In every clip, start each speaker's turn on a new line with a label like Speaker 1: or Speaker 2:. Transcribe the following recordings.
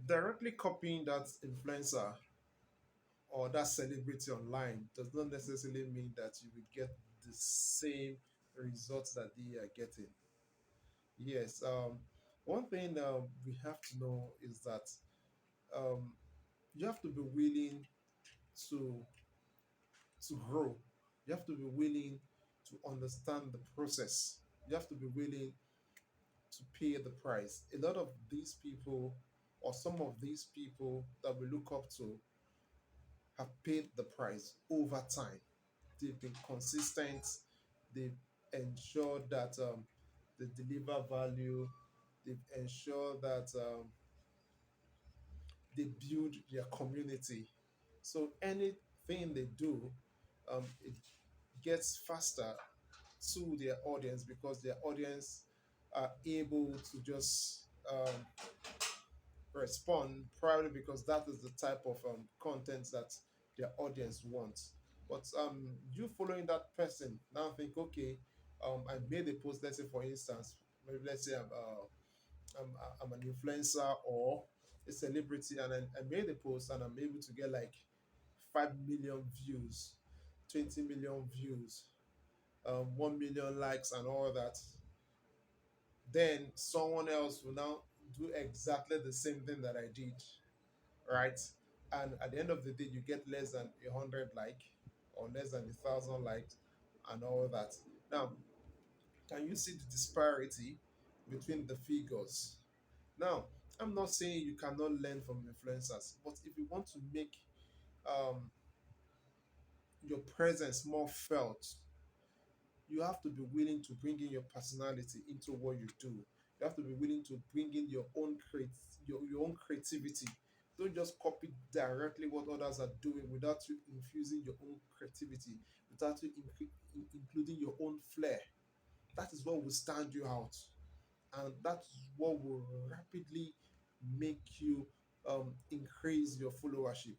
Speaker 1: Directly copying that influencer or that celebrity online does not necessarily mean that you will get the same results that they are getting. Yes, one thing we have to know is that um, you have to be willing to grow. You have to be willing to understand the process. You have to be willing to pay the price. A lot of these people, or some of these people that we look up to, have paid the price over time. They've been consistent. They've ensured that they deliver value. They've ensured that they build their community. So anything they do, it gets faster to their audience because their audience are able to just respond, probably because that is the type of content that their audience wants. But you following that person now think, okay, I made a post. Let's say, for instance, maybe let's say I'm an influencer or a celebrity, and I made a post and I'm able to get like 5 million views, 20 million views, 1 million likes, and all that. Then someone else will now do exactly the same thing that I did, right? And at the end of the day, you get less than 100 like or less than 1,000 likes and all that. Now, can you see the disparity between the figures? Now, I'm not saying you cannot learn from influencers, but if you want to make um, your presence more felt, you have to be willing to bring in your personality into what you do. You have to be willing to bring in your own creativity. Don't just copy directly what others are doing without you infusing your own creativity, without you including your own flair. That is what will stand you out, and that's what will rapidly make you increase your followership.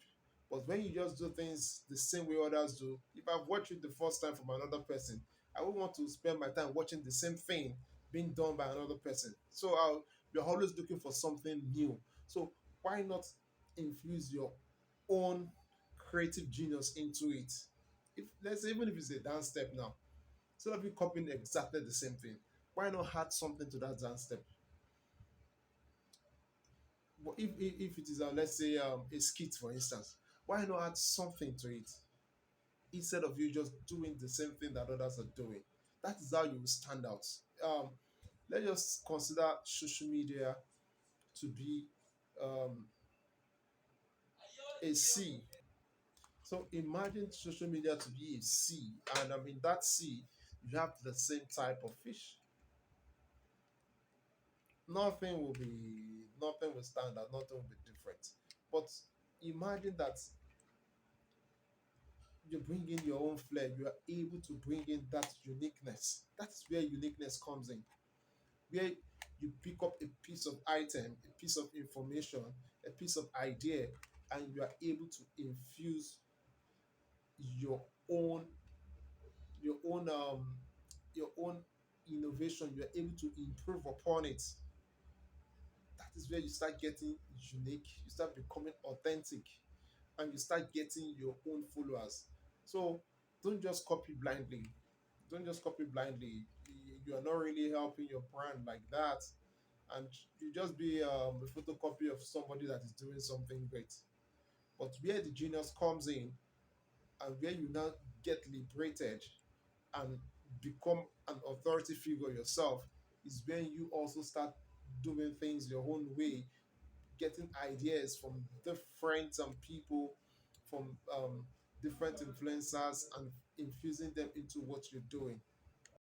Speaker 1: But when you just do things the same way others do, if I've watched it the first time from another person, I would want to spend my time watching the same thing being done by another person. So you're always looking for something new. So why not infuse your own creative genius into it? If let's say, even if it's a dance step now, instead of you copying exactly the same thing, why not add something to that dance step? But if it is let's say a skit, for instance, why not add something to it instead of you just doing the same thing that others are doing? That is how you will stand out. Let's just consider social media to be um, a sea. So imagine social media to be a sea, and in that sea you have the same type of fish. Nothing will stand out, nothing will be different. But imagine that you bring in your own flair, you are able to bring in that uniqueness. That's where uniqueness comes in, where you pick up a piece of item, a piece of information, a piece of idea, and you are able to infuse your own your own your own innovation. You are able to improve upon it. That is where you start getting unique, you start becoming authentic, and you start getting your own followers. So don't just copy blindly. Don't just copy blindly. You are not really helping your brand like that, and you just be a photocopy of somebody that is doing something great. But where the genius comes in, and where you now get liberated and become an authority figure yourself, is when you also start doing things your own way, getting ideas from different people, from different influencers, and infusing them into what you're doing.